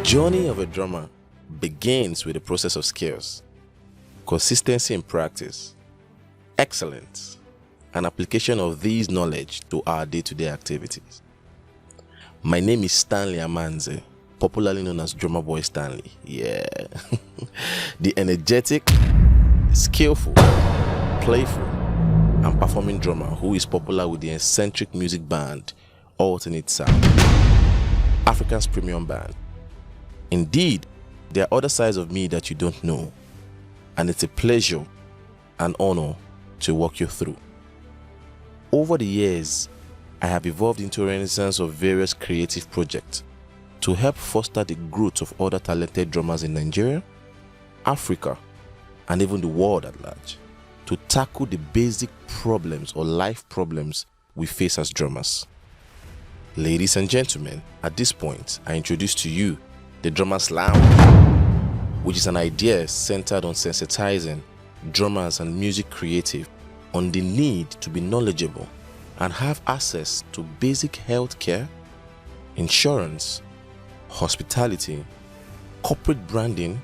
journey of a drummer begins with the process of skills, consistency in practice, excellence, and application of these knowledge to our day-to-day activities. My name is Stanley Amanze, popularly known as Drummer Boy Stanley. Yeah. The energetic, skillful, playful, and performing drummer who is popular with the eccentric music band Alternate Sound, Africa's premium band. Indeed, there are other sides of me that you don't know, and it's a pleasure and honor to walk you through. Over the years, I have evolved into a renaissance of various creative projects to help foster the growth of other talented drummers in Nigeria, Africa, and even the world at large, to tackle the basic problems or life problems we face as drummers. Ladies and gentlemen, at this point, I introduce to you the Drummers Lounge, which is an idea centered on sensitizing drummers and music creative on the need to be knowledgeable and have access to basic healthcare, insurance, hospitality, corporate branding,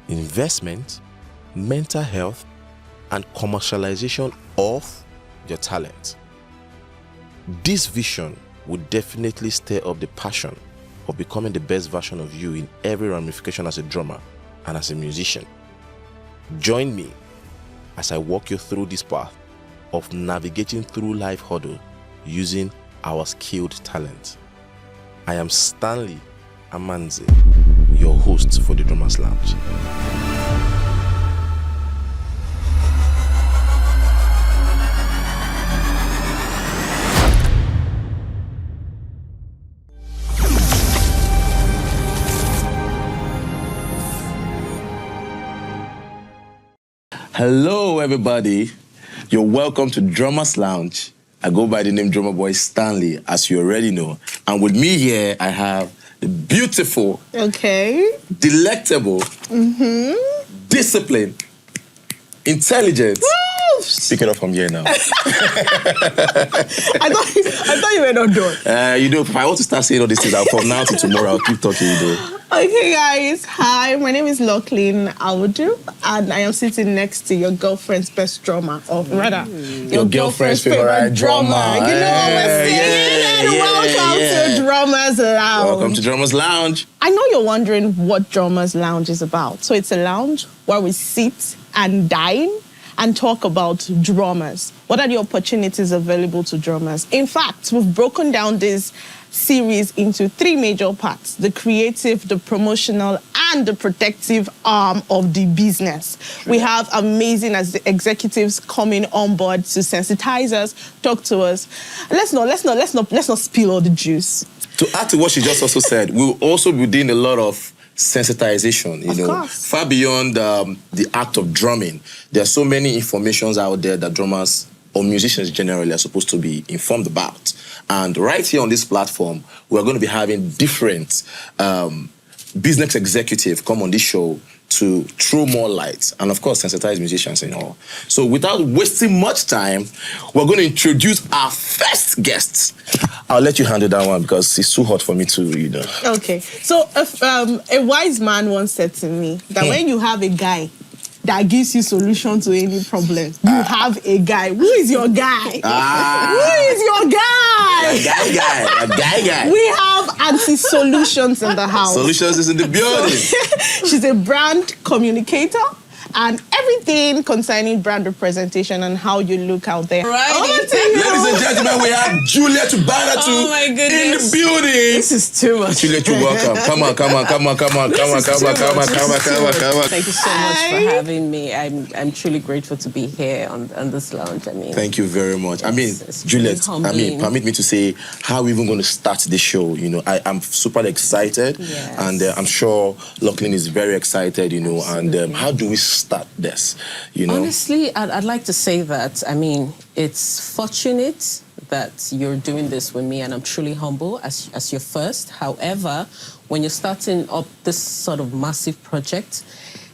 investment, mental health, and commercialization of your talent. This vision would definitely stir up the passion of becoming the best version of you in every ramification as a drummer and as a musician. Join me as I walk you through this path of navigating through life hurdle using our skilled talent. I am Stanley Amanze, your host for the Drummers Lounge. Hello, everybody. You're welcome to Drummers Lounge. I go by the name Drummer Boy Stanley, as you already know. And with me here, I have the beautiful, delectable, disciplined, intelligent. Woo! Pick it up from here now. I thought you were not done. You know, if I want to start saying all these things, from now to tomorrow, I'll keep talking, you know. Okay, guys. Hi, my name is Lachlan Awudu, and I am sitting next to your girlfriend's best drummer, or rather, your girlfriend's favorite drummer. You know what we're saying? Welcome to Drummers Lounge. Welcome to Drummers Lounge. I know you're wondering what Drummers Lounge is about. So it's a lounge where we sit and dine and talk about drummers. What are the opportunities available to drummers? In fact, we've broken down this series into three major parts: the creative, the promotional, and the protective arm of the business. We have amazing executives coming on board to sensitize us, talk to us. Let's not spill all the juice. To add to what she just also said, we'll also be doing a lot of sensitization, you know, far beyond the act of drumming. There are so many informations out there that drummers or musicians generally are supposed to be informed about. And right here on this platform, we're going to be having different business executives come on this show to throw more light and, of course, sensitize musicians and all. So without wasting much time, we're going to introduce our first guest. I'll let you handle that one because it's too hot for me to, you know. Okay. So a wise man once said to me that when you have a guy that gives you solution to any problem, you have a guy. Who is your guy? Who is your guy? A guy. We have Auntie Solutions in the house. Solutions is in the building. She's a brand communicator and everything concerning brand representation and how you look out there. Right. Ladies and gentlemen, we have Juliet Banatu in the building. This is too much. Juliet, you're welcome. Come on. Thank you so much for having me. I'm truly grateful to be here on this lounge. I mean, thank you very much. I mean, Juliet, permit me to say how we're even going to start the show. You know, I'm super excited, and I'm sure Lachlan is very excited. You know, and how do we start this? You know, honestly, I'd like to say that. I mean, it's fortunate that you're doing this with me, and I'm truly humble as your first. However, when you're starting up this sort of massive project,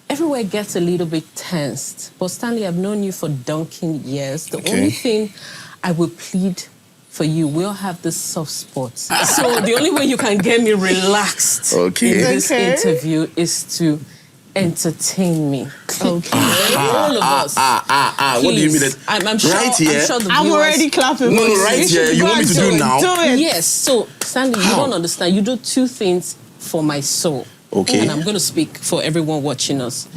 everywhere gets a little bit tensed. But Stanley, I've known you for donkey years. The only thing I would plead for you. We all have this soft spot. So the only way you can get me relaxed in this interview is to entertain me. Okay. All of us. What do you mean? I'm sure, right here? I'm sure the I'm viewers... already clapping. No, right here. You want me to do now? Do it. Yes. So, Stanley, you don't understand. You do two things for my soul. Okay. And I'm going to speak for everyone watching us.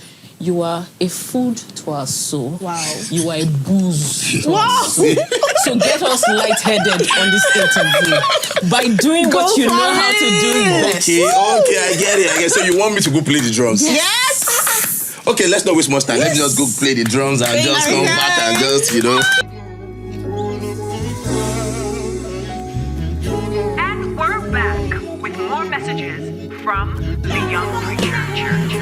You are a food to our soul. Wow. You are a booze to our soul. So get us lightheaded on this interview by doing what you know how to do best. Okay, I get it. So you want me to go play the drums? Yes. Okay, let's not waste much time. Let's just go play the drums and just come back and just, And we're back with more messages from the Young Preacher Church.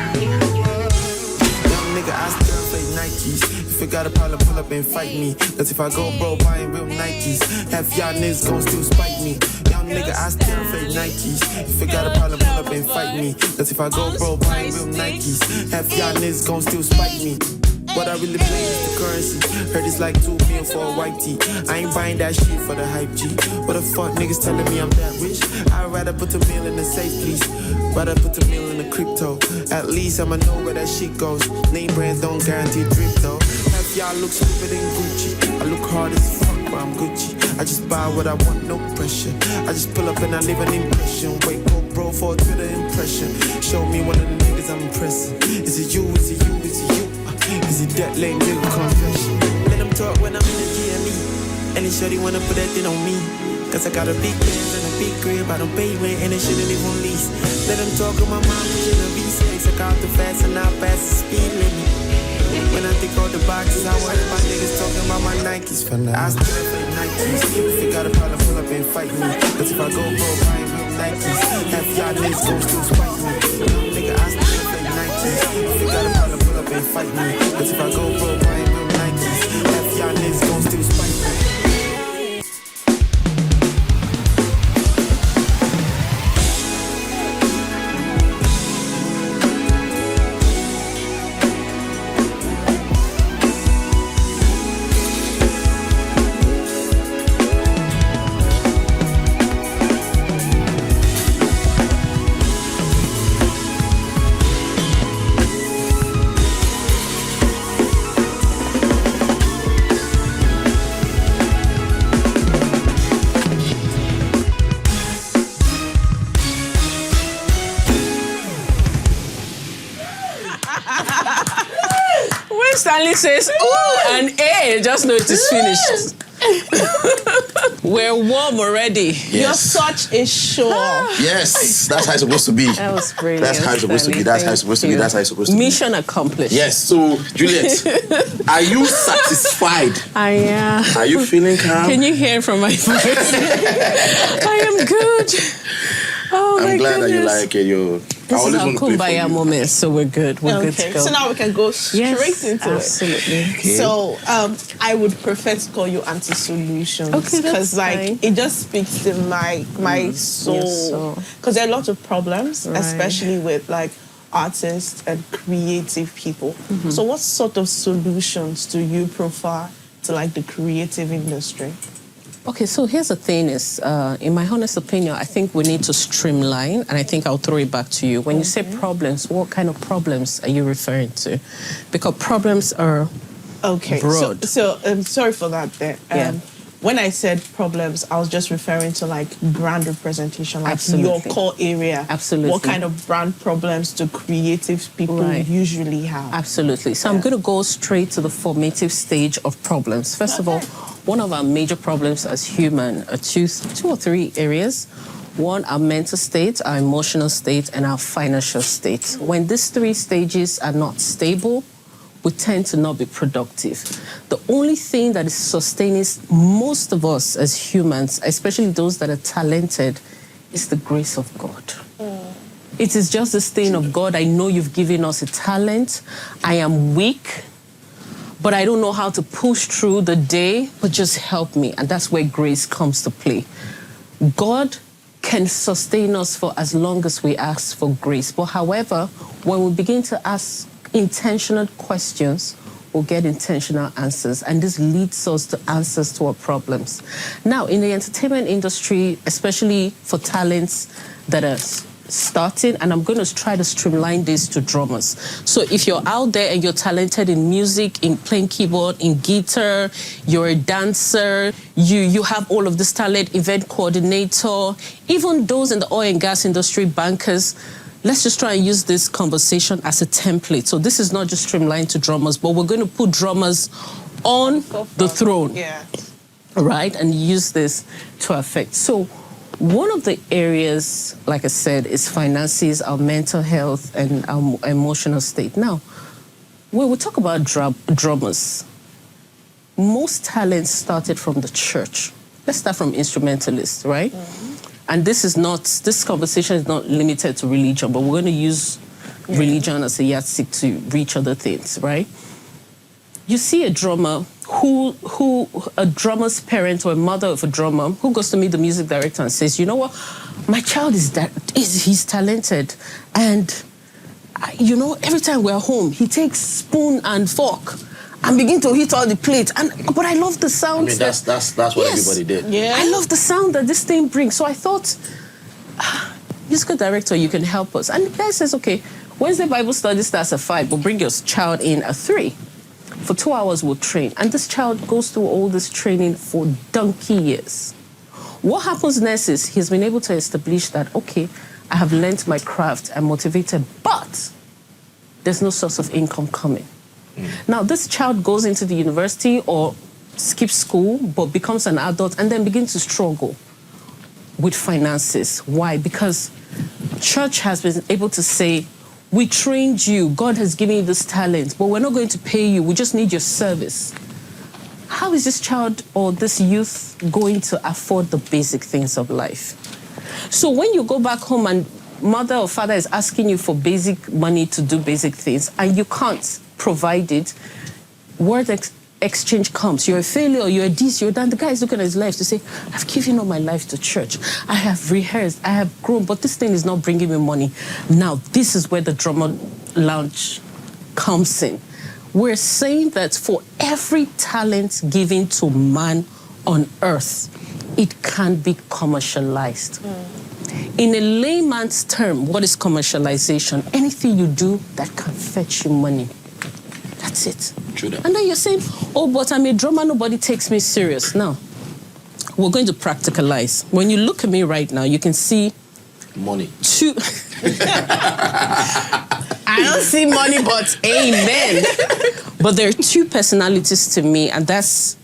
Nigga, I still fake Nikes. If you got a problem, pull up and fight me. Cause if I go bro buying real Nikes, half y'all niggas gon' still spite me. Young nigga, I still fake Nikes. If you got a problem, pull up and fight me. Cause if I go bro buying real Nikes, half y'all niggas gon' still spite me. What I really play is the currency. Heard it's like 2 million for a white tee. I ain't buying that shit for the hype G. What the fuck niggas telling me I'm that rich? I'd rather put the meal in the safe, please. Rather put the meal in the crypto. At least I'ma know where that shit goes. Name brands don't guarantee drip though. Half y'all look stupid in Gucci. I look hard as fuck, but I'm Gucci. I just buy what I want, no pressure. I just pull up and I leave an impression. Wait, go bro for a Twitter impression. Show me one of the niggas I'm impressing. Is it you? Is it you? Is it you? Is it that lame nigga confession? Let them talk when I'm in the GLE. And they shorty wanna put that thing on me. Cause I got a big Benz and a big crib. I don't pay rent and they shouldn't live on lease. Let them talk on my mom, pushing a V6. I got the fast and I pass the speed limit. When I think all the boxes, I worry about niggas talking about my Nikes for now. I still fake Nikes. If you got a problem, pull up and fight me. Cause if I go broke, buying real Nikes, half y'all niggas gon' still spite me. Nigga, I still fake Nikes. If you got a problem, pull up and fight me. Cause if I go broke, buying real Nikes, half y'all niggas gon' still spite me. Stanley says, ooh, and just know it is finished. We're warm already. Yes. You're such a show. Yes, that's how it's supposed to be. That was brilliant. That's how it's supposed to be. That's how it's supposed to be. That's how it's supposed to be. Mission accomplished. Yes, so Juliet, are you satisfied? I am. Are you feeling calm? Can you hear from my voice? I am good. Oh, I'm my glad goodness. that you like it. This is our kumbaya moment, so we're good. We're good to go. So now we can go straight into absolutely. it. Okay. So I would prefer to call you anti-solutions. Okay, that's because fine. it just speaks to my soul. Because there are lots of problems, especially with artists and creative people. So what sort of solutions do you prefer to the creative industry? Okay, so here's the thing is, in my honest opinion, I think we need to streamline, and I think I'll throw it back to you. When you say problems, what kind of problems are you referring to? Because problems are broad. So sorry for that there. When I said problems, I was just referring to brand representation, your core area. Absolutely. What kind of brand problems do creative people usually have? Absolutely. So I'm going to go straight to the formative stage of problems. First of all, one of our major problems as human are two or three areas. One, our mental state, our emotional state, and our financial state. When these three stages are not stable, we tend to not be productive. The only thing that is sustaining most of us as humans, especially those that are talented, is the grace of God. It is just this thing of God, I know you've given us a talent. I am weak, but I don't know how to push through the day, but just help me. And that's where grace comes to play. God can sustain us for as long as we ask for grace. But however, when we begin to ask intentional questions, we'll get intentional answers. And this leads us to answers to our problems. Now, in the entertainment industry, especially for talents that are starting, and I'm going to try to streamline this to drummers. So if you're out there and you're talented in music, in playing keyboard, in guitar, you're a dancer, you have all of this talent, event coordinator, even those in the oil and gas industry, bankers, let's just try and use this conversation as a template. So this is not just streamlined to drummers, but we're going to put drummers on the throne, right? And use this to affect. So one of the areas, like I said, is finances, our mental health, and our emotional state. Now, when we talk about drummers, most talents started from the church. Let's start from instrumentalists, right? Mm-hmm. And this conversation is not limited to religion, but we're going to use religion as a yardstick to reach other things, right? You see a drummer a drummer's parent or a mother of a drummer who goes to meet the music director and says, you know what, my child he's talented. And, you know, every time we're home, he takes spoon and fork and begin to hit all the plates. But I love the sound. I mean, that's what everybody did. Yeah. I love the sound that this thing brings. So I thought, musical director, you can help us. And the guy says, okay, Wednesday Bible study starts at 5, but bring your child in at 3. For 2 hours, we'll train. And this child goes through all this training for donkey years. What happens next is he's been able to establish that, okay, I have learned my craft, I'm motivated, but there's no source of income coming. Now, this child goes into the university or skips school, but becomes an adult and then begins to struggle with finances. Why? Because church has been able to say, we trained you, God has given you this talent, but we're not going to pay you, we just need your service. How is this child or this youth going to afford the basic things of life? So when you go back home and mother or father is asking you for basic money to do basic things and you can't provide it, word exchange comes. You're a failure, you're this, you're that. The guy is looking at his life to say, I've given all my life to church. I have rehearsed, I have grown, but this thing is not bringing me money. Now, this is where the drummer lounge comes in. We're saying that for every talent given to man on earth, it can be commercialized. In a layman's term, what is commercialization? Anything you do that can fetch you money. That's it. True that. And then you're saying, oh, but I'm a drummer, nobody takes me serious. No. We're going to practicalize. When you look at me right now, you can see money. Two. I don't see money, but amen. But there are two personalities to me, and that's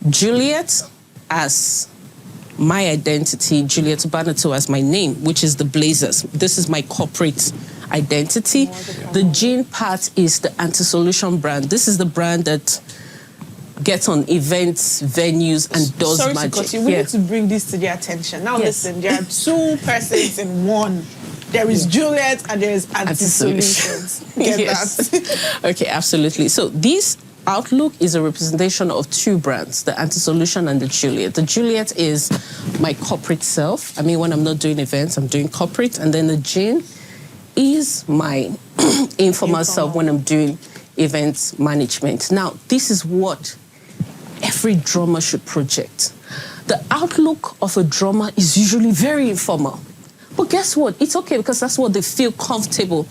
Juliet as my identity, Juliet Banato as my name, which is the Blazers. This is my corporate identity. The Jean part is the anti-solution brand. This is the brand that gets on events, venues, and does magic. Sorry, we need to bring this to their attention. Now listen, there are two persons in one. There is Juliet and there is anti-solutions. Get that? Okay, absolutely. So this Outlook is a representation of two brands, the Anti-Solution and the Juliet. The Juliet is my corporate self. I mean, when I'm not doing events, I'm doing corporate. And then the Jean is my informal self when I'm doing events management. Now, this is what every drummer should project. The outlook of a drummer is usually very informal. But guess what? It's okay because that's what they feel comfortable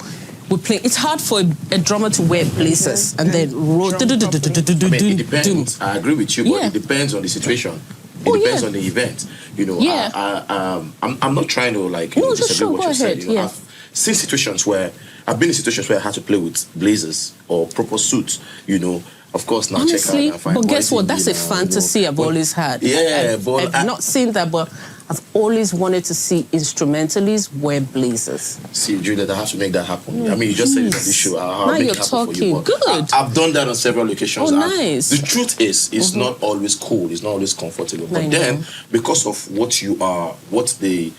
with playing. It's hard for a drummer to wear blazers and then roll. It depends. I agree with you, but it depends on the situation. It depends on the event. You know, I'm not trying to disagree what you said. You know, I've seen situations where I've been in situations where I had to play with blazers or proper suits. You know, of course now honestly, check out and find. But guess what? That's a fantasy I've always had. Yeah, I've not seen that, but I've always wanted to see instrumentalists wear blazers. See, Juliet, I have to make that happen. I mean, you just said it's an issue. I'll now make you're it happen talking. For you, good. I've done that on several occasions. Oh, nice. The truth is, it's not always cool. It's not always comfortable. But then, because of what you are, what the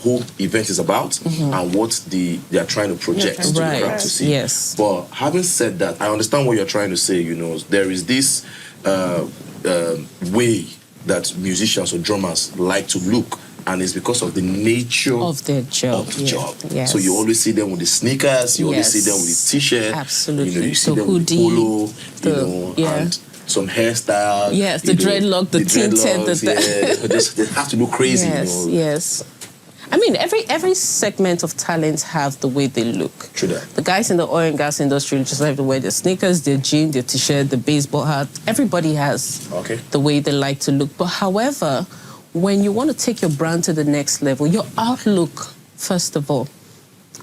whole event is about, and what they are trying to project to the crowd to see. Yes. But having said that, I understand what you're trying to say. You know, there is this way that musicians or drummers like to look And it's because of the nature of their job. Of the job. Yes. So you always see them with the sneakers, you always Yes. see them with the t-shirt. Absolutely. You know, you see The them hoodie, with polo, and some hairstyle. Yes, the dreadlock, the tinted. They have to look crazy. Yes, you know. yes. I mean, every segment of talent have the way they look. True that. The guys in the oil and gas industry just have to wear their sneakers, their jeans, their t-shirt, the baseball hat. Everybody has the way they like to look. But however, when you want to take your brand to the next level, your outlook, first of all,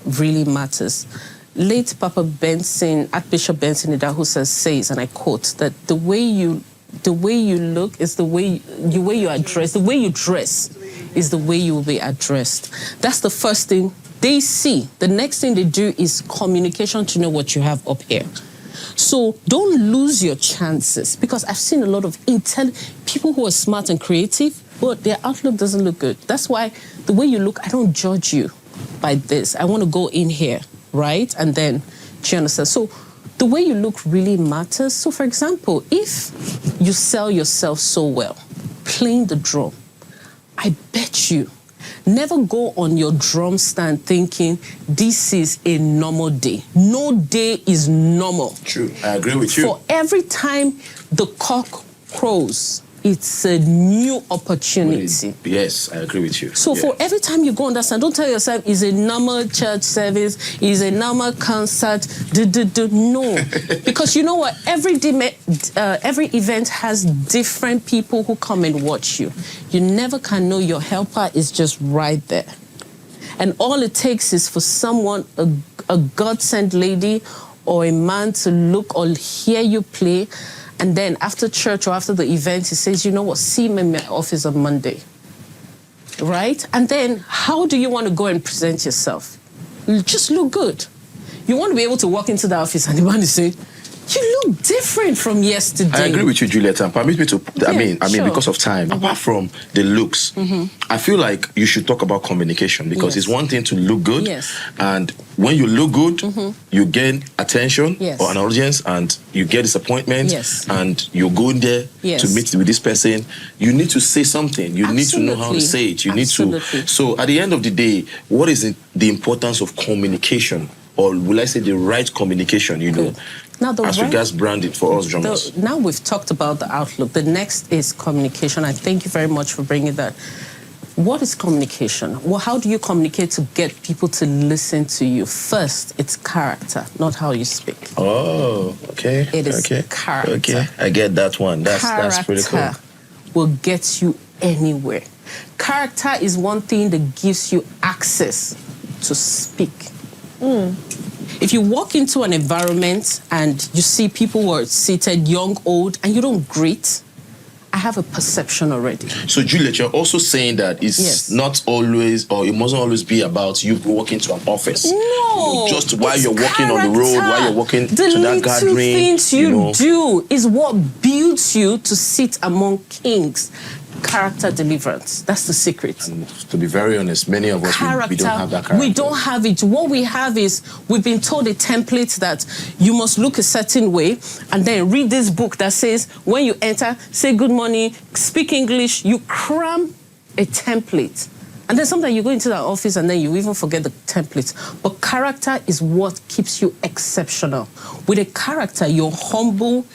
really matters. Late Papa Benson, Archbishop Benson Idaho says, and I quote, that the way you look is the way you address, the way you dress is the way you will be addressed. That's the first thing they see. The next thing they do is communication to know what you have up here. So don't lose your chances, because I've seen a lot of people who are smart and creative, but their outlook doesn't look good. That's why the way you look, I don't judge you by this. I want to go in here, right? And then, do you understand? So the way you look really matters. So for example, if you sell yourself so well, playing the drum, I bet you never go on your drum stand thinking this is a normal day. No day is normal. True, I agree with you. For every time the cock crows, it's a new opportunity. Yes, I agree with you. So for every time you go on that stand, don't tell yourself it's a normal church service, it's a normal concert. No, because you know what? Every event has different people who come and watch you. You never can know your helper is just right there. And all it takes is for someone, a God-sent lady or a man to look or hear you play. And then after church or after the event, he says, you know what, see me in my office on Monday. Right? And then how do you want to go and present yourself? Just look good. You want to be able to walk into the office and the man is saying, you look different from yesterday. I agree with you, Juliet, and permit me to, I mean, because of time, apart from the looks, I feel like you should talk about communication, because it's one thing to look good, and when you look good, you gain attention or an audience, and you get disappointment, and you go there to meet with this person. You need to say something. You need to know how to say it. You need to. So at the end of the day, what is the importance of communication? Or will I say the right communication, you know, now as regards branding for us drummers? Now we've talked about the outlook. The next is communication. I thank you very much for bringing that. What is communication? Well, how do you communicate to get people to listen to you? First, it's character, not how you speak. Oh, okay. It is character. Okay, I get that one. That's pretty cool. Character will get you anywhere. Character is one thing that gives you access to speak. If you walk into an environment and you see people who are seated, young, old, and you don't greet, I have a perception already. So, Juliet, you're also saying that it's not always, or it mustn't always be about you walking to an office. No. You know, just while you're walking on the road, while you're walking to that gathering. The little things you do is what builds you to sit among kings. Character deliverance. That's the secret. And to be very honest, many of us, we don't have that character. We don't have it. What we have is, we've been told a template that you must look a certain way, and then read this book that says, when you enter, say good morning, speak English. You cram a template. And then sometimes you go into the office and then you even forget the template. But character is what keeps you exceptional. With a character, you're humble,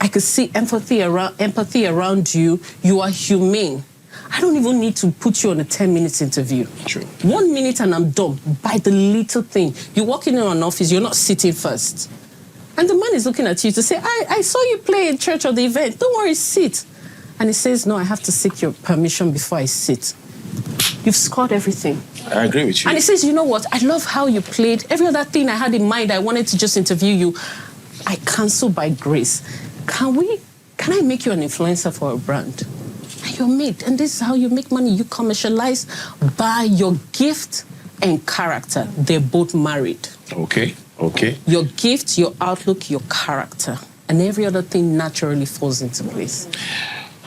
I could see empathy around you, you are humane. I don't even need to put you on a 10-minute interview. True. 1 minute and I'm done by the little thing. You walk in an office, you're not sitting first. And the man is looking at you to say, I saw you play in church or the event. Don't worry, sit. And he says, no, I have to seek your permission before I sit. You've scored everything. I agree with you. And he says, you know what? I love how you played. Every other thing I had in mind, I wanted to just interview you. I cancel by grace. Can I make you an influencer for a brand? And you're made. And this is how you make money. You commercialize by your gift and character. They're both married. Okay. Your gift, your outlook, your character. And every other thing naturally falls into place.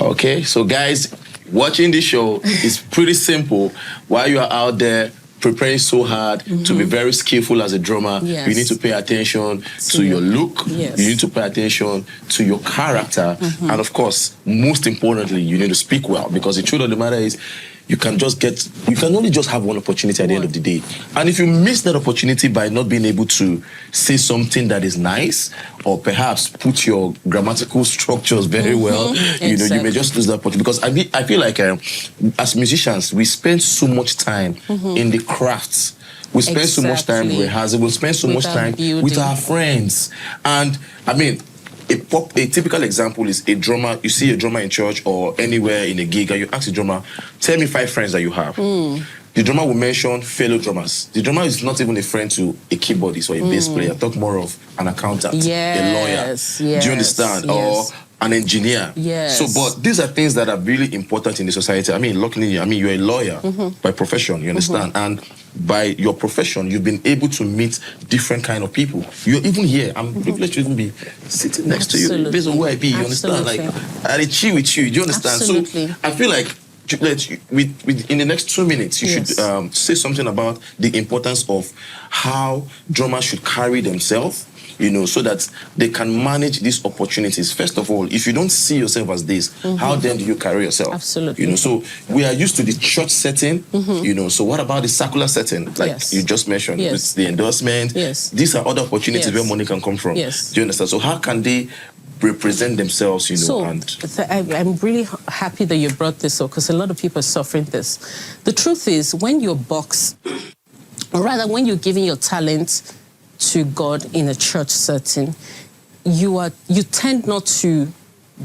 Okay, so guys, watching this show is pretty simple. While you are out there preparing so hard to be very skillful as a drummer, you need to pay attention to your look, you need to pay attention to your character, and of course, most importantly, you need to speak well, because the truth of the matter is, you can only just have one opportunity at the end of the day. And if you miss that opportunity by not being able to say something that is nice, or perhaps put your grammatical structures very well, you may just lose that opportunity. Because I feel like as musicians, we spend so much time in the crafts. We spend so much time rehearsing. We spend so much time with our friends. And I mean, a typical example is a drummer. You see a drummer in church or anywhere in a gig, and you ask the drummer, tell me 5 friends that you have. The drummer will mention fellow drummers. The drummer is not even a friend to a keyboardist or a bass player. Talk more of an accountant, a lawyer. Do you understand? Or an engineer. So, but these are things that are really important in the society. I mean, luckily, you're a lawyer by profession, you understand? And by your profession, you've been able to meet different kind of people. You're even here. I'm privileged to even be sitting next to you based on where I be, you understand? Like, I chill with you, do you understand? So, I feel like in the next 2 minutes, you should say something about the importance of how drummers should carry themselves, so that they can manage these opportunities. First of all, if you don't see yourself as this, how then do you carry yourself? Absolutely. So we are used to the church setting, so what about the secular setting? Like you just mentioned, with the endorsement. These are other opportunities where money can come from. Do you understand? So how can they represent themselves, I'm really happy that you brought this up, because a lot of people are suffering this. The truth is, when you're boxed, or rather when you're giving your talent to God in a church setting, you tend not to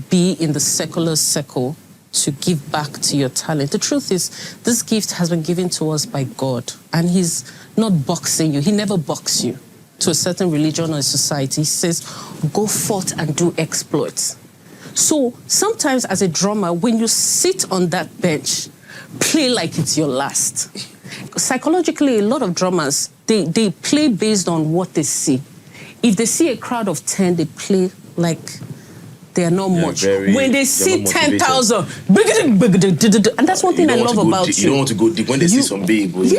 be in the secular circle to give back to your talent. The truth is, this gift has been given to us by God, and He's not boxing you. He never boxes you to a certain religion or a society. He says, go forth and do exploits. So sometimes as a drummer, when you sit on that bench, play like it's your last. Psychologically, a lot of drummers, they play based on what they see. If they see a crowd of 10, they play like they are not much. When they see 10,000, and that's one thing I love about you. You don't want to go deep. When they see some babe, babe. In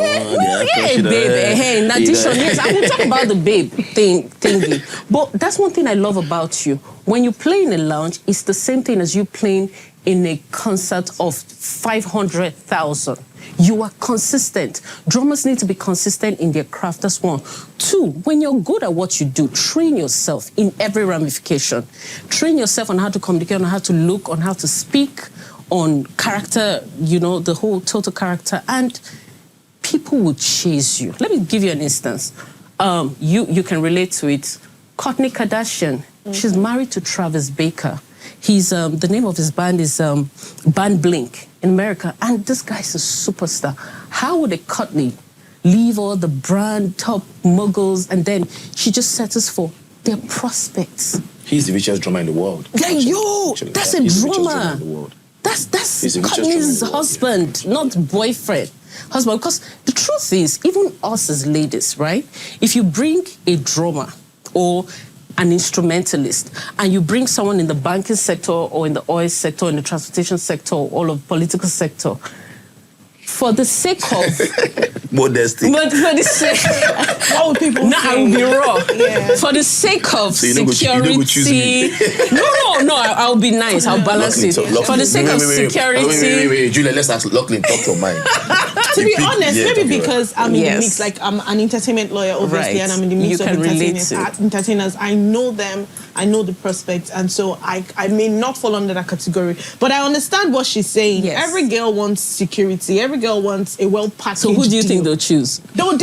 addition, yes, I will talk about the babe thingy. But that's one thing I love about you. When you play in a lounge, it's the same thing as you playing in a concert of 500,000. You are consistent. Drummers need to be consistent in their craft. That's one. 2, when you're good at what you do, train yourself in every ramification. Train yourself on how to communicate, on how to look, on how to speak, on character, the whole total character, and people will chase you. Let me give you an instance. You can relate to it. Kourtney Kardashian, she's married to Travis Baker. He's the name of his band is Band Blink in America, and this guy's a superstar. How would a Kourtney leave all the brand top moguls, and then she just settles for their prospects? He's the richest drummer in the world. That's a drummer. That's Kourtney's husband, not boyfriend. Husband, because the truth is, even us as ladies, right? If you bring a drummer or an instrumentalist, and you bring someone in the banking sector or in the oil sector, in the transportation sector, or all of political sector, for the sake of modesty. But for the sake, what would people say? I will be raw. For the sake of security. No, I'll be nice. I'll balance it. For the sake of security. Wait, Julia, let's ask Lachlan, talk your mind. To be honest, maybe because I'm in the mix, like I'm an entertainment lawyer, obviously, and I'm in the mix of entertainers. I know them, I know the prospects, and so I may not fall under that category. But I understand what she's saying. Yes. Every girl wants security. Every girl wants a well-packaged So who do you deal. think they'll choose? They'll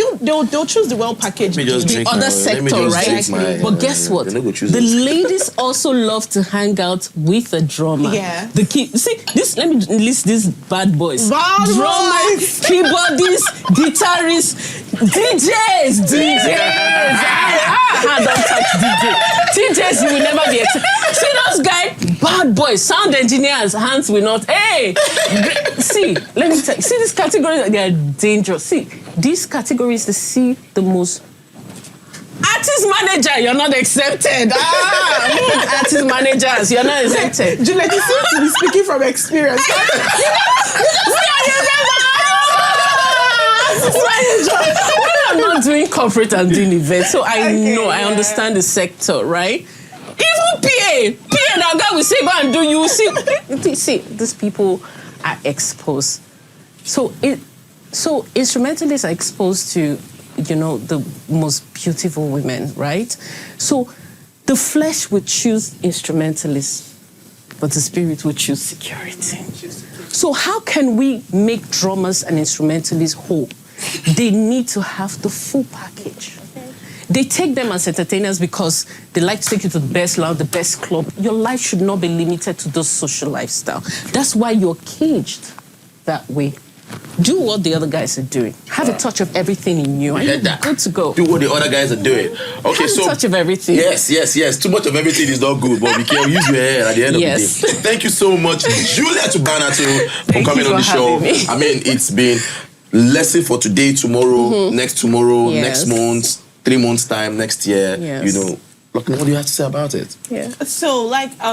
choose the well-packaged deal. The other sector, right? But guess what? The ladies also love to hang out with a drummer. Yeah. The key. See, let me list these bad boys. Drummers, keyboardists, guitarists, DJs. Don't touch DJs, you will never be see those guys, bad boys, sound engineers, hands will not. Hey, see, let me tell you. See these categories, they are dangerous. See, these categories, they see the most. Artist manager, you're not accepted. Artist managers, you're not accepted. Juliet, you seem to be speaking from experience. I'm not doing corporate and doing events, so I understand the sector, right? Even PA now, God will say, go and do. You see, these people are exposed So instrumentalists are exposed to, the most beautiful women, right? So the flesh would choose instrumentalists, but the spirit would choose security. So how can we make drummers and instrumentalists whole? They need to have the full package. They take them as entertainers because they like to take you to the best lounge, the best club. Your life should not be limited to those social lifestyle. That's why you're caged that way. Do what the other guys are doing. Have a touch of everything in you. And you're good to go. Do what the other guys are doing. Okay, Have a touch of everything. Yes. Too much of everything is not good, but be careful. Use your hair at the end of the day. Thank you so much, Julia Tubanato, for coming on the show. I mean, it's been lesson for today, tomorrow, next tomorrow, next month, 3 months time, next year. What do you have to say about it? Yeah. So,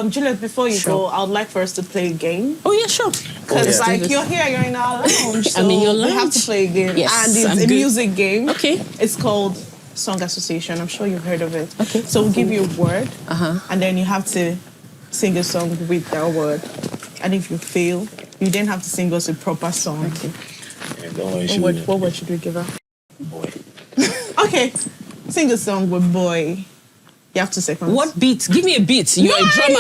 Juliet, before you go, I would like for us to play a game. Oh, yeah, sure. Because, you're here, you're in our lounge. So your lounge. We have to play a game. Yes, and it's a music game. Okay. It's called Song Association. I'm sure you've heard of it. Okay. So we'll give you a word, and then you have to sing a song with that word. And if you fail, you then have to sing us a proper song. Okay. Yeah, What word should we give her? Boy. Okay. Sing a song with boy. You have 2 seconds. What beat? Give me a beat. You're a drummer.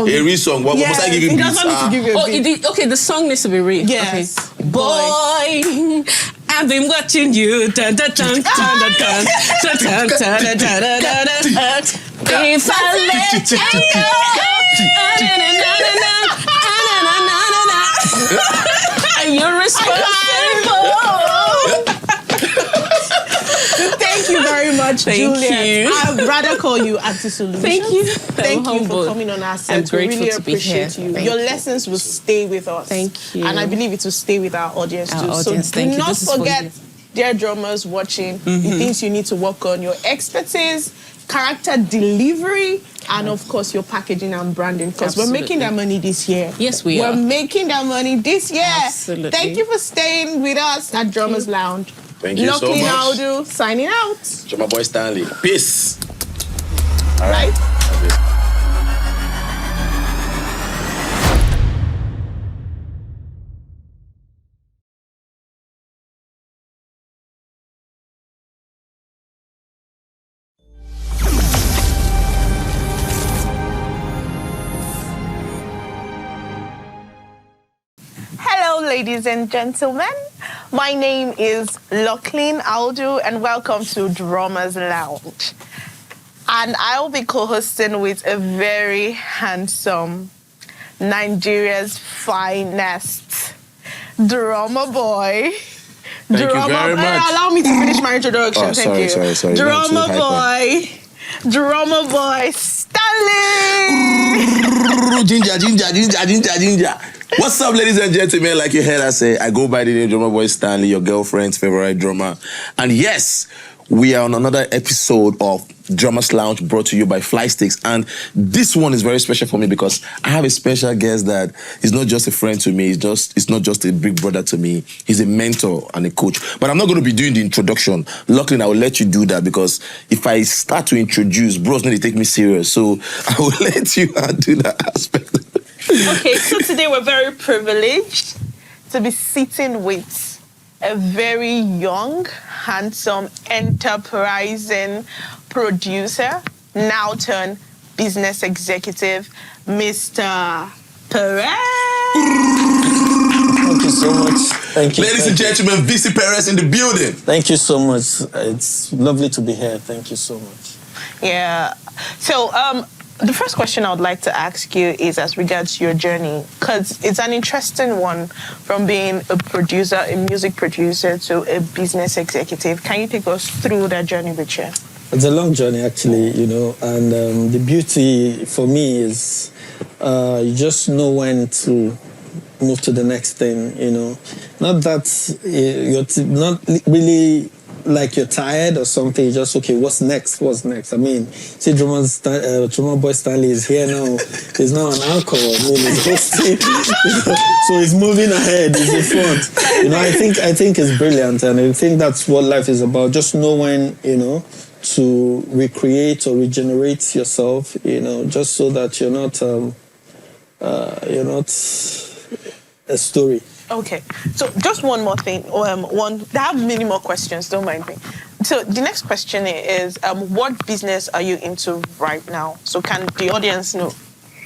A real song. What must I give you? He doesn't need to give you a beat. Okay, the song needs to be real. Yes. Okay. Boy, I've been watching you. Dun, dun, dun, dun, dun, dun, dun, dun, dun, dun, dun, dun, dun. If I let you go, and you're responsible. Thank you very much, Juliet. you. I'd rather call you Auntie Solution. Thank you. Thank you for coming on our set. I'm grateful we really to be appreciate here. you. Thank Your you. lessons will stay with us. Thank you. And I believe it will stay with our audience too. Audience, so thank do you. not This is for forget, you. dear drummers watching, the things you need to work on, your expertise, character delivery, and of course your packaging and branding. Because we're making that money this year. Yes, we are. We're making that money this year. Absolutely. Thank you for staying with us at Drummers Lounge. Thank you so much. Audu, signing out. Drummer Boy Stanley. Peace. All right. Hello, ladies and gentlemen. My name is Lachlan Audu, and welcome to Drummers Lounge. And I'll be co-hosting with a very handsome, Nigeria's finest drummer boy. Thank you very much. Allow me to finish my introduction. Oh, Thank you. sorry. Drummer boy, Stanley. Ginger. What's up, ladies and gentlemen? Like you heard I say, I go by the name Drummer Boy Stanley, your girlfriend's favorite drummer. And yes, we are on another episode of Drummers Lounge brought to you by Flystickz. And this one is very special for me because I have a special guest that is not just a friend to me, it's not just a big brother to me. He's a mentor and a coach. But I'm not going to be doing the introduction. Luckily, I will let you do that because if I start to introduce, bros need to take me serious. So I will let you do that aspect. Okay, so today we're very privileged to be sitting with a very young, handsome, enterprising producer, now turned business executive, Mr. Perez. Thank you so much. Thank you. Ladies and gentlemen, VC Perez in the building. Thank you so much. It's lovely to be here. Thank you so much. Yeah. So, the first question I would like to ask you is as regards your journey, because it's an interesting one from being a producer, a music producer, to a business executive. Can you take us through that journey with you? It's a long journey, actually, and the beauty for me is you just know when to move to the next thing, Not that you're not really like you're tired or something, you're just, okay, what's next? I mean, see, Drummer Boy Stanley is here now. He's now an anchor. He's hosting. So he's moving ahead. He's in front. I think it's brilliant, and I think that's what life is about. Just know when, to recreate or regenerate yourself, just so that you're not you're not a story. Okay, so just one more thing. I have many more questions, don't mind me. So the next question is, what business are you into right now? So can the audience know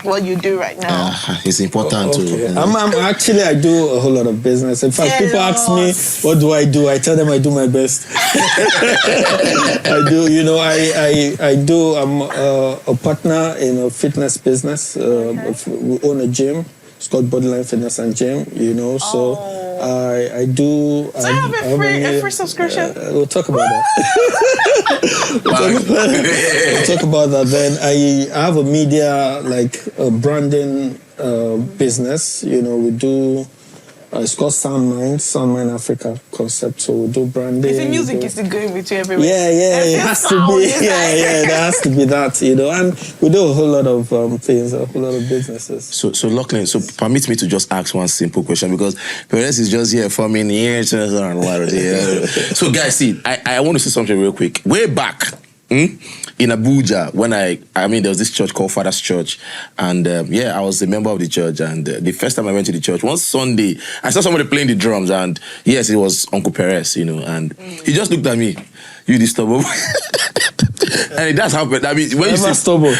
what you do right now? It's important Okay. to... I do a whole lot of business. In fact, people ask me, what do? I tell them I do my best. I do, I'm a partner in a fitness business. We own a gym. It's called Bodyline Fitness and Gym, so I do... So I have a free subscription? We'll talk about that. We'll talk about that. Then I have a media, like a branding business. We do... it's called Soundmind Africa concept. So we do branding. The music is going with you everywhere. Yeah, it has to be. Yeah, there has to be that, and we do a whole lot of things, a whole lot of businesses. So Lachlan, permit me to just ask one simple question, because Perez is just here for me. So guys, see, I want to say something real quick. Way back, in Abuja, when there was this church called Father's Church, and I was a member of the church, and the first time I went to the church, one Sunday, I saw somebody playing the drums, and yes, it was Uncle Perez, and he just looked at me, you this stubborn. And that's how, when you see stubborn.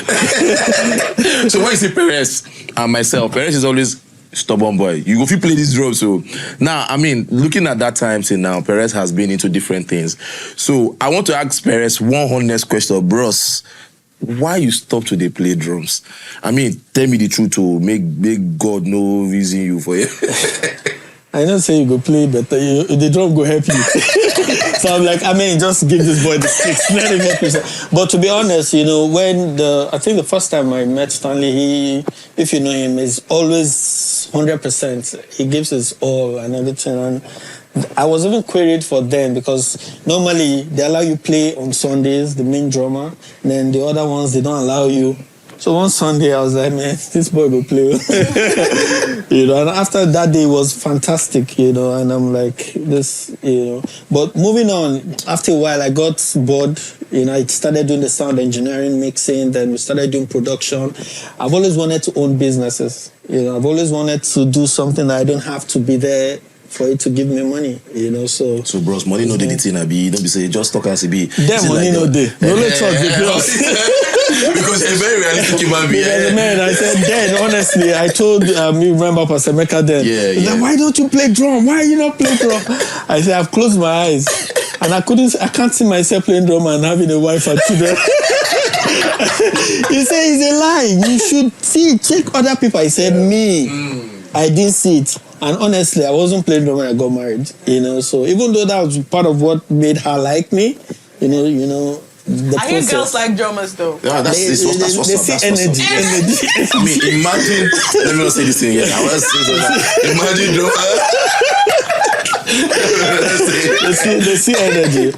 So when you see Perez and myself, Perez is always stubborn boy. You go if you play this drum. So now, looking at that time till now, Perez has been into different things. So I want to ask Perez one honest question, bros. Why you stop to play drums? Tell me the truth to make God know reason you for it. I don't say you go play better. The drum go help you. So I'm like, just give this boy the sticks. Let him help you. But to be honest, when I think the first time I met Stanley, if you know him, is always 100%. He gives his all and everything. And I was even queried for them, because normally they allow you play on Sundays, the main drummer. And then the other ones, they don't allow you. So one Sunday, I was like, man, this boy will play. And after that day, it was fantastic, and I'm like, this, But moving on, after a while, I got bored. I started doing the sound engineering, mixing, then we started doing production. I've always wanted to own businesses. I've always wanted to do something that I don't have to be there for it to give me money, so... So, bros, money no dey the thing, abi. Don't be say, just talk as it be. Then money no dey. No let talk, because you're a very realistic human being. Man, I said, then, honestly, I told, you remember Pastor Mecca then? He's like, why don't you play drum? Why you not play drum? I said, I've closed my eyes. And I can't see myself playing drum and having a wife and children. He said, it's a lie. You should check other people. I said, me. I didn't see it. And honestly, I wasn't playing drum when I got married, so even though that was part of what made her like me, the I hear girls like drummers though. Yeah, that's what's they see energy. Imagine, let me not say this thing yet. I was imagine drummers. they see energy,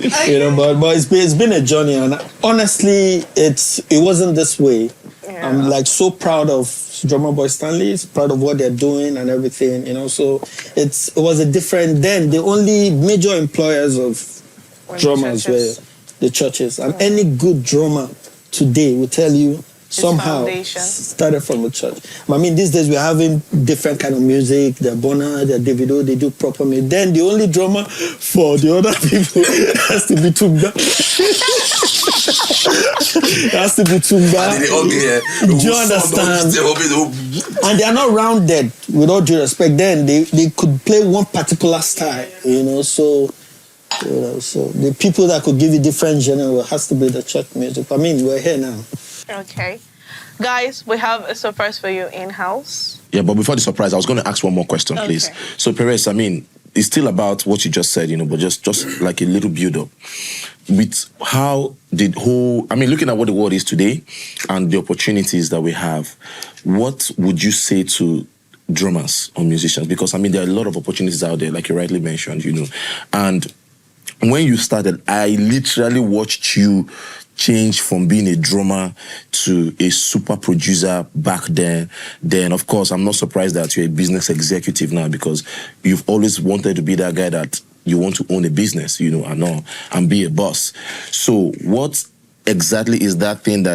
but it's been a journey, and honestly, it wasn't this way. Yeah. I'm like so proud of Drummer Boy Stanley, proud of what they're doing and everything, so it was a different, then the only major employers of drummers were the churches, and any good drummer today will tell you somehow started from a church. These days we're having different kind of music, they're Bonner, they're Davido, they do proper music. Then the only drummer for the other people has to be Tumba. It has to be Tumba. Do you understand? And they are not rounded, with all due respect. Then they could play one particular style, so the people that could give you different genre has to be the church music. We're here now. Okay. Guys, we have a surprise for you in-house. Yeah, but before the surprise, I was going to ask one more question, please. So, Perez, it's still about what you just said, but just like a little build-up. With how looking at what the world is today and the opportunities that we have, what would you say to drummers or musicians? Because, there are a lot of opportunities out there, like you rightly mentioned, And when you started, I literally watched you change from being a drummer to a super producer back then. Then, of course, I'm not surprised that you're a business executive now, because you've always wanted to be that guy that you want to own a business, and be a boss. So what exactly is that thing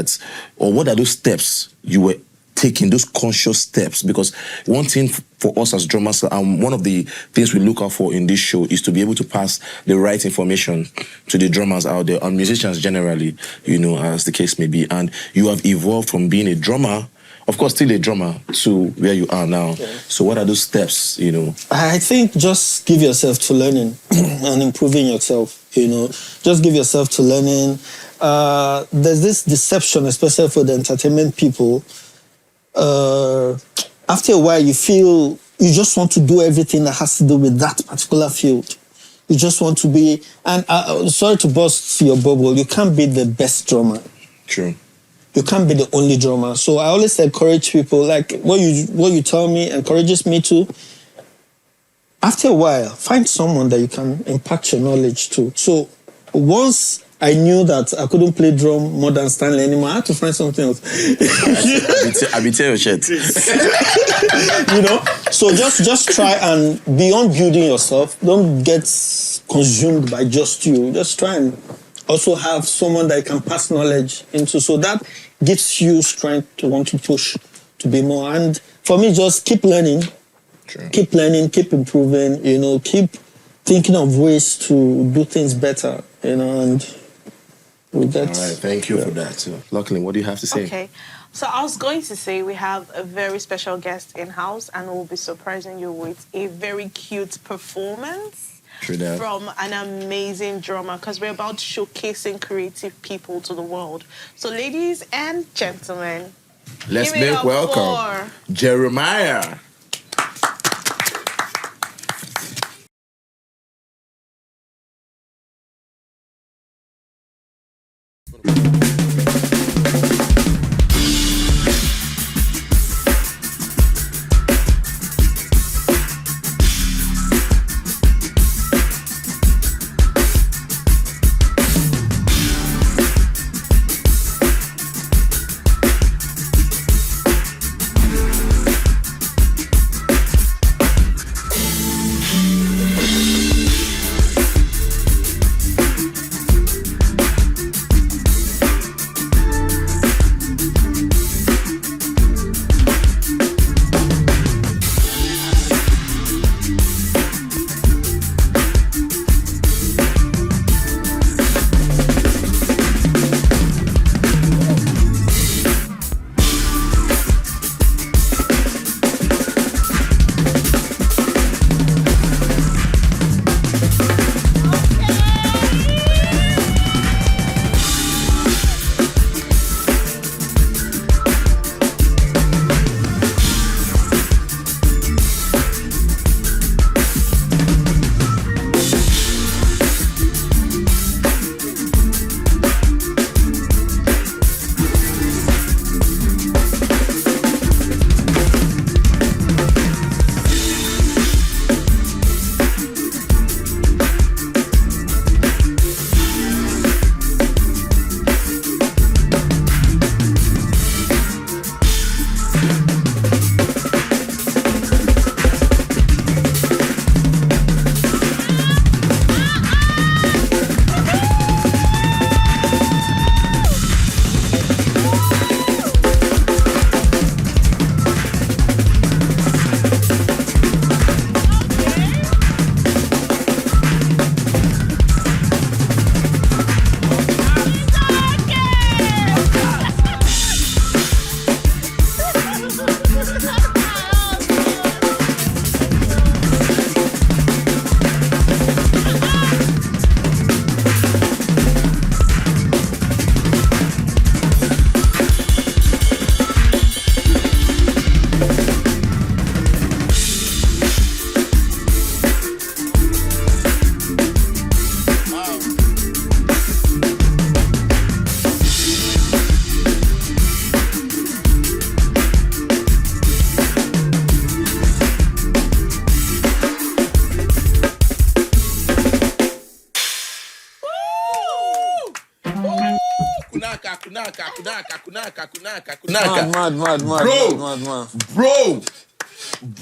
or what are those steps you were taking, those conscious steps? Because one thing for us as drummers, one of the things we look out for in this show is to be able to pass the right information to the drummers out there, and musicians generally, you know, as the case may be. And you have evolved from being a drummer, of course, still a drummer, to where you are now. Yeah. So what are those steps, you know? I think just give yourself to learning and improving yourself, you know. Just give yourself to learning. There's this deception, especially for the entertainment people. After a while, you feel you just want to do everything that has to do with that particular field. You just want to be, and sorry to burst your bubble, you can't be the best drummer. True. You can't be the only drummer. So I always encourage people, like what you tell me encourages me to. After a while, find someone that you can impart your knowledge to. So once I knew that I couldn't play drum more than Stanley anymore, I had to find something else. I be tell your shit. You know? So just try, and beyond building yourself, don't get consumed by just you. Just try and also have someone that you can pass knowledge into. So that gives you strength to want to push to be more. And for me, just keep learning. True. Keep learning, keep improving, you know, keep thinking of ways to do things better, you know, and with that. All right, thank you for that. So, Lachlan, what do you have to say? Okay, so I was going to say we have a very special guest in-house, and we'll be surprising you with a very cute performance from an amazing drummer, because we're about showcasing creative people to the world. So ladies and gentlemen, let's make welcome Jeremiah.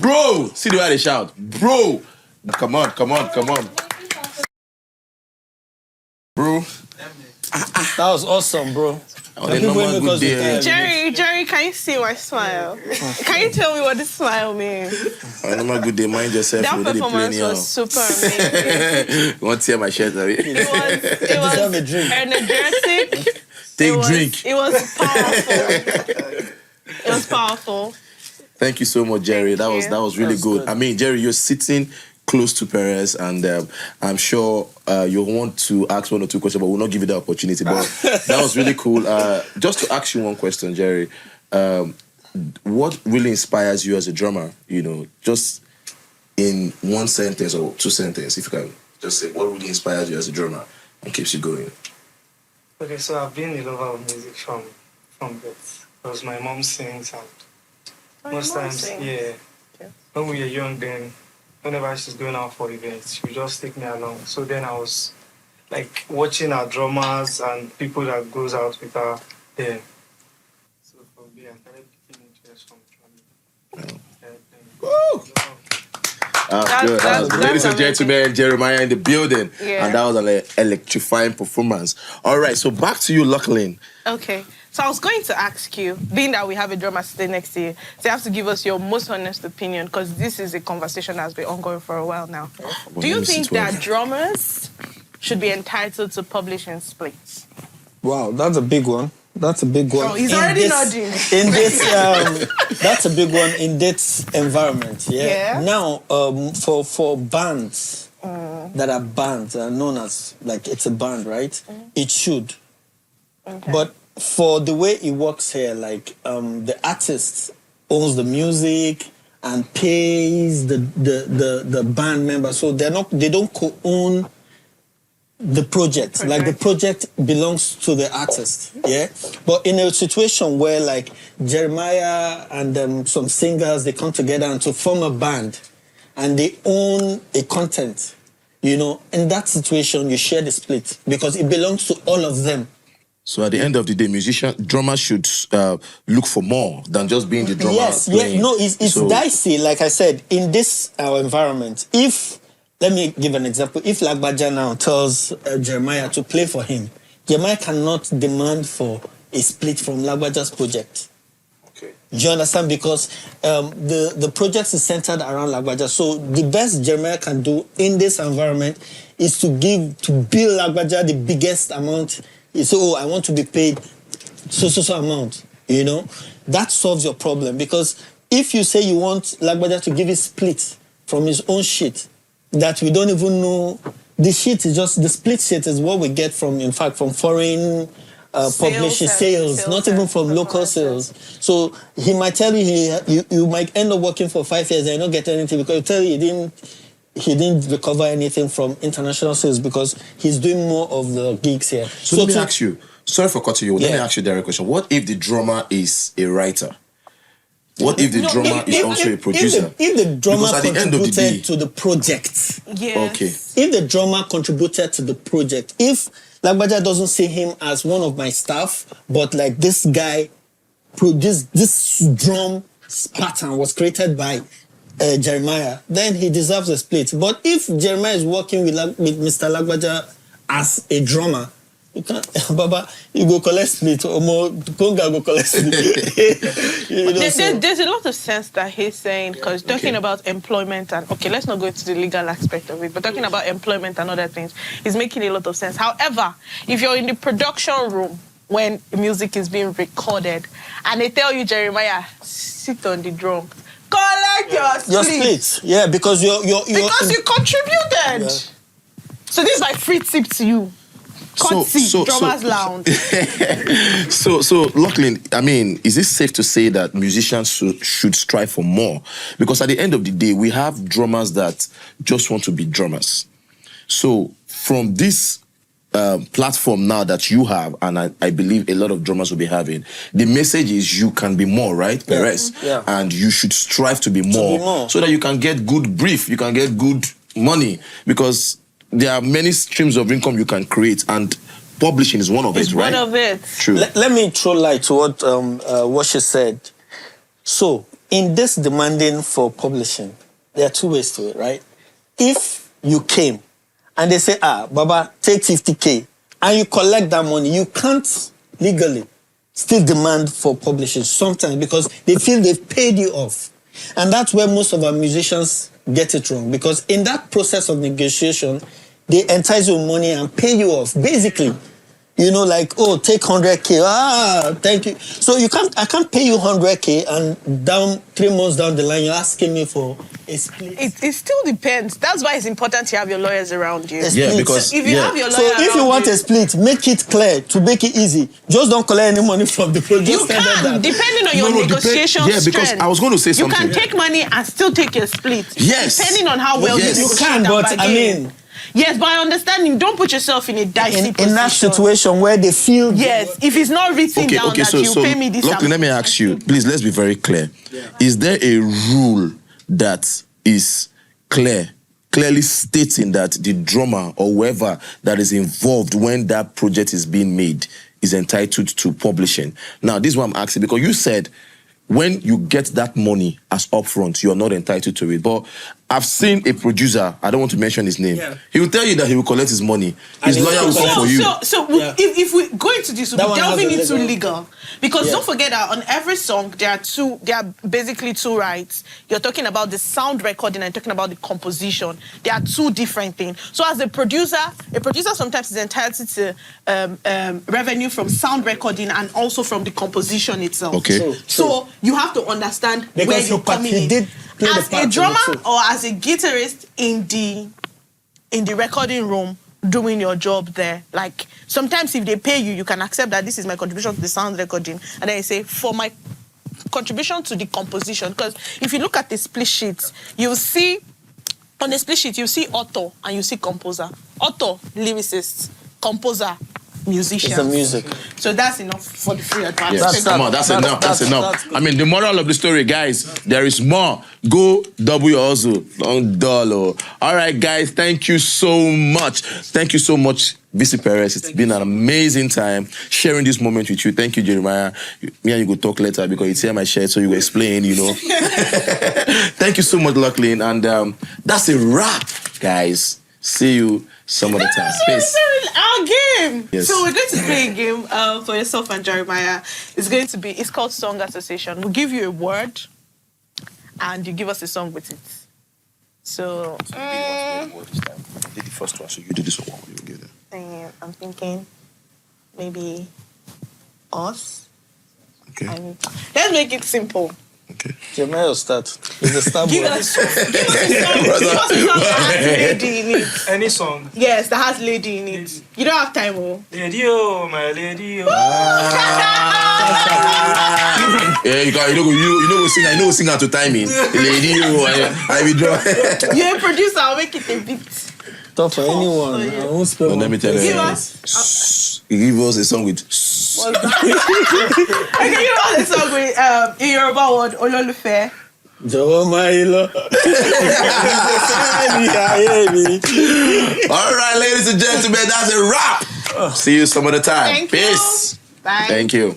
Bro, see the way they shout, bro. Come on. Bro. That was awesome, bro. On And a people normal make good us day. retire. Jerry, can you see my smile? Can you tell me what this smile means? On a normal good day, mind yourself. That you did it performance plain, was super amazing. You want to hear my shirt? It Deserve a was drink. energetic. Take drink. It was powerful. It was powerful. Thank you so much, Jerry. Thank you. That was really good. I mean, Jerry, you're sitting close to Perez, and I'm sure you'll want to ask one or two questions, but we'll not give you the opportunity. But that was really cool. Just to ask you one question, Jerry, what really inspires you as a drummer? You know, just in one sentence or two sentences, if you can just say what really inspires you as a drummer and keeps you going. Okay, so I've been a lover of music from birth, because my mom sings, and most times, yeah, when we were young, then whenever she's going out for events, she would just take me along. So then I was like watching her drummers and people that goes out with her then. So from there, I started picking interest from drumming. Woo! That's good. Ladies and gentlemen, Jeremiah in the building. Yeah. And that was an electrifying performance. All right, so back to you, Lachlan. Okay. So I was going to ask you, being that we have a drummer sitting next to you, so you have to give us your most honest opinion, because this is a conversation that's been ongoing for a while now. Do you think that drummers should be entitled to publishing splits? Wow, that's a big one. That's a big one. Oh, he's already nodding. In this, that's a big one in this environment. Yeah. Yeah. Now, for bands that are bands, known as like it's a band, right? It should. Okay. But for the way it works here, like the artist owns the music and pays the band member, so they don't co-own the project. Like the project belongs to the artist, yeah. But in a situation where like Jeremiah and some singers, they come together and to form a band, and they own a content, you know, in that situation you share the split because it belongs to all of them. So at the end of the day, drummers should look for more than just being the drummer. Yes, playing. yeah, no, it's dicey. Like I said, in this environment, let me give an example. If Lagbaja now tells Jeremiah to play for him, Jeremiah cannot demand for a split from Lagbaja's project. Okay. Do you understand? Because the project is centered around Lagbaja. So the best Jeremiah can do in this environment is to bill Lagbaja the biggest amount. So, I want to be paid so amount, you know. That solves your problem, because if you say you want Lagbaja to give a split from his own shit that we don't even know, the split shit is what we get from foreign publishing sales, not even from local sales. So he might tell you you might end up working for 5 years and you don't get anything, because he'll tell you he didn't recover anything from international sales because he's doing more of the gigs here. So let me ask you, sorry for cutting you, let me ask you a direct question. What if the drummer is a writer? What if the drummer is also a producer? If the drummer contributed to the project. Yes. Okay. If the drummer contributed to the project, if Lagbaja doesn't see him as one of my staff, but like this guy produced this drum pattern was created by Jeremiah, then he deserves a split. But if Jeremiah is working with Mr. Lagbaja as a drummer, you can't, Baba, you go collect split, or more Conga go collect split. There's a lot of sense that he's saying, because talking about employment and, let's not go into the legal aspect of it, but talking about employment and other things is making a lot of sense. However, if you're in the production room when music is being recorded and they tell you, Jeremiah, sit on the drum, collect your split. Yeah, because you contributed. Yeah. So this is like free tip to you. Drummers Lounge. So, Lachlan, I mean, is it safe to say that musicians should strive for more? Because at the end of the day, we have drummers that just want to be drummers. So, from this platform now that you have, and I believe a lot of drummers will be having, the message is you can be more, right, Perez? Yeah. And you should strive to be more, so that you can get good brief, you can get good money, because there are many streams of income you can create, and publishing is one of it, right? One of it. True. Let me throw light to what she said. So, in this demanding for publishing, there are two ways to it, right? If you came and they say, Baba, take 50K, and you collect that money, you can't legally still demand for publishing sometimes because they feel they've paid you off. And that's where most of our musicians get it wrong, because in that process of negotiation, they entice you money and pay you off, basically. You know, like, oh, take 100K. Thank you. So I can't pay you 100K and 3 months down the line, you're asking me for a split. It still depends. That's why it's important to have your lawyers around you. Yeah, because if you have your lawyer if you around want a split, make it clear to make it easy. Just don't collect any money from the producer. You can, depending on your negotiation strength. Because I was going to say something. You can take money and still take your split. Yes. Depending on how well you negotiate. You can, but I mean... Yes, but I understand you don't put yourself in a dicey position. In that situation where they feel... Yes, if it's not written down that you pay me this amount. Let me ask you, please, let's be very clear. Yeah. Is there a rule that is clearly stating that the drummer or whoever that is involved when that project is being made is entitled to publishing? Now, this is what I'm asking, because you said when you get that money as upfront, you are not entitled to it. But I've seen a producer, I don't want to mention his name, he will tell you that he will collect his money. His lawyer will come for you. If we go into this, we'll be delving into legal. Because don't forget that on every song, there are basically two rights. You're talking about the sound recording and talking about the composition. They are two different things. So as a producer sometimes is entitled to revenue from sound recording and also from the composition itself. Okay. So you have to understand where you're coming in. As a drummer or as a guitarist in the recording room doing your job there, like sometimes if they pay you, you can accept that this is my contribution to the sound recording, and then you say for my contribution to the composition. Because if you look at the split sheets, you'll see on the split sheet you see author and you see composer. Author, lyricist, composer, musician. It's the music. So that's enough for the free advice. Yes. That's enough. I mean, the moral of the story, guys, there is more. Go double your hustle. Don't dull. All right, guys, thank you so much. Thank you so much, VC Perez. It's been an amazing time sharing this moment with you. Thank you, Jeremiah. Me and you go talk later because it's here my shirt, so you will explain, you know. Thank you so much, Lachlan. And that's a wrap, guys. See you some other time. Our game. Yes. So we're going to play a game for yourself and Jeremiah. It's called Song Association. We'll give you a word and you give us a song with it. So I did the first one, so you do this one. You give it. I'm thinking maybe us. Okay. Let's make it simple. Okay. Jeremiah will start. It's a star Give us a song that has lady in it. Any song? Yes, that has lady in it. You don't have time, oh. Lady, oh, my lady, oh. Yeah, you know sing. I know sing out to timing. Lady, I withdraw. You're a producer. I'll make it a bit. Tough for anyone. I won't spell. Let me tell you. Give us. Give us a song with. I can give us a song with in Yoruba word Ololufe. All right, ladies and gentlemen, that's a wrap. See you some other time. Thank Peace. You. Bye. Thank you.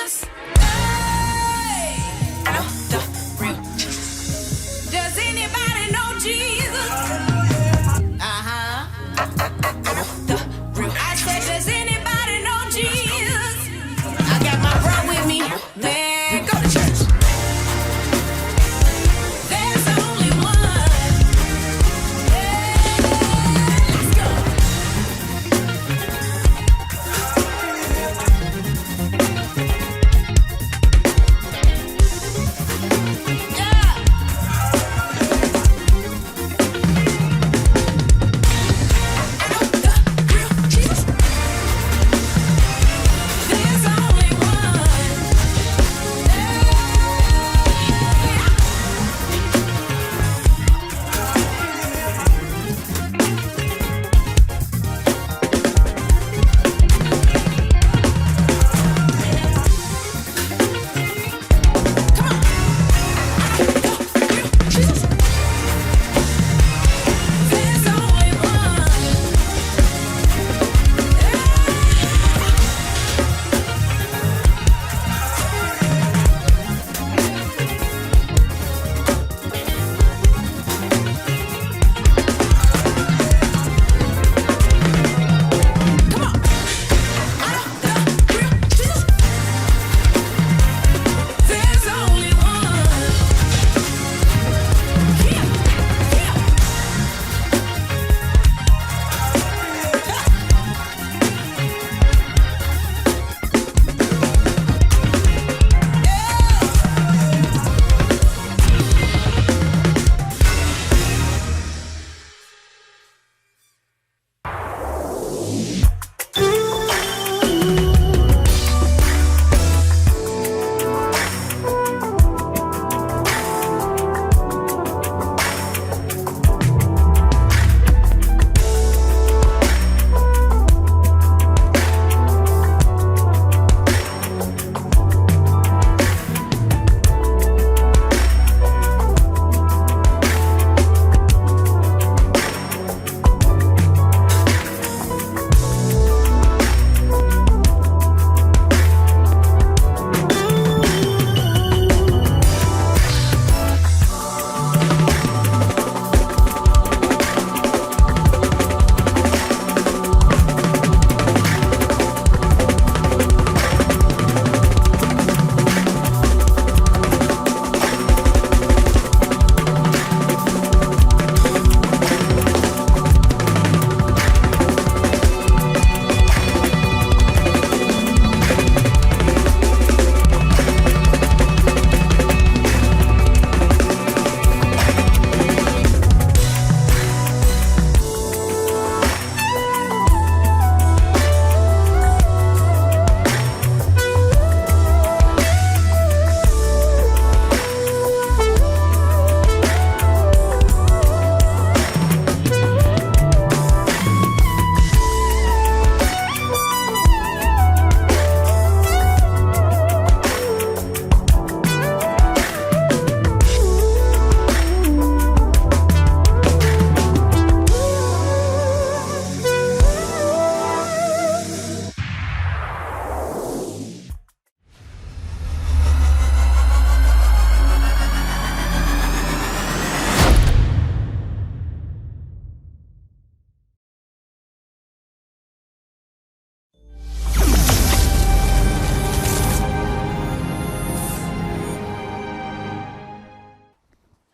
Jesus. Hey, the real. Does anybody know Jesus? The real. I said, does anybody know Jesus? I got my bro with me. Man, go to church. There's only one. Yeah, let's go.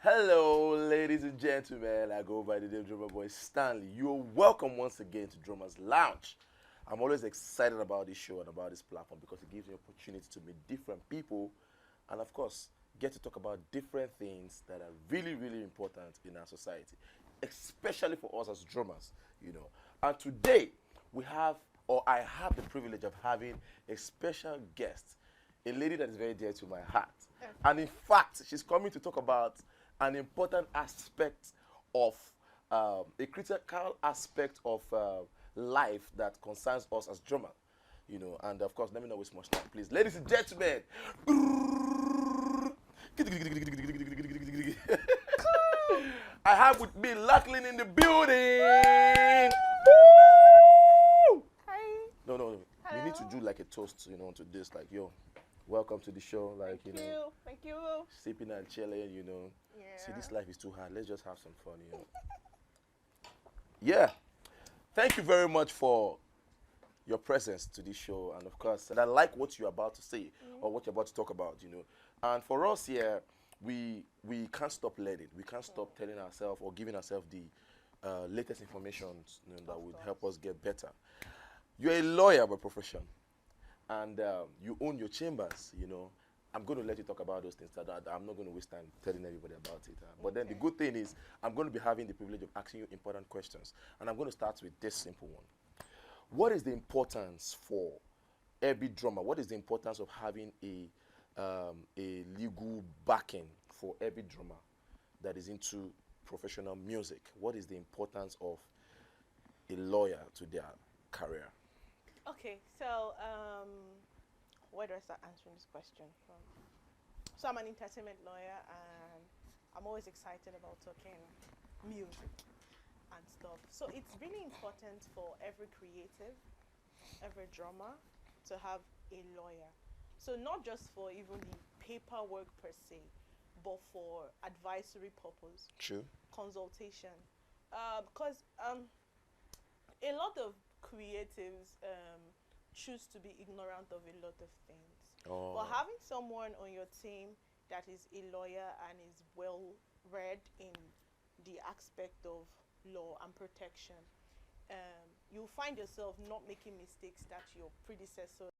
Hello, ladies and gentlemen. I go by the name Drummer Boy Stanley. You're welcome once again to Drummers Lounge. I'm always excited about this show and about this platform because it gives me opportunity to meet different people and, of course, get to talk about different things that are really, really important in our society, especially for us as drummers, you know. And today, I have the privilege of having a special guest, a lady that is very dear to my heart. And in fact, she's coming to talk about an important aspect of, a critical aspect of life that concerns us as drummers, you know. And of course, let me not waste much time, please. Ladies and gentlemen, I have with me Lachlan in the building. Woo! Hi. No. Hello. We need to do like a toast, you know, to this, like, yo. welcome to the show. Like, Thank you. sipping and chilling, Yeah. See, this life is too hard. Let's just have some fun, Yeah. Thank you very much for your presence to this show. And of course, and I like what you're about to say or what you're about to talk about, And for us here, we can't stop learning. We can't stop telling ourselves or giving ourselves the latest information that would help us get better. You're a lawyer by profession, and you own your chambers, I'm going to let you talk about those things. That I'm not going to waste time telling everybody about it. But then the good thing is I'm going to be having the privilege of asking you important questions. And I'm going to start with this simple one. What is the importance for every drummer? What is the importance of having a legal backing for every drummer that is into professional music? What is the importance of a lawyer to their career? Okay, so where do I start answering this question from? So I'm an entertainment lawyer, and I'm always excited about talking music and stuff. So it's really important for every creative, every drummer to have a lawyer. So not just for even the paperwork per se, but for advisory purpose. True. Consultation. Because a lot of creatives choose to be ignorant of a lot of things. But having someone on your team that is a lawyer and is well read in the aspect of law and protection, you'll find yourself not making mistakes that your predecessor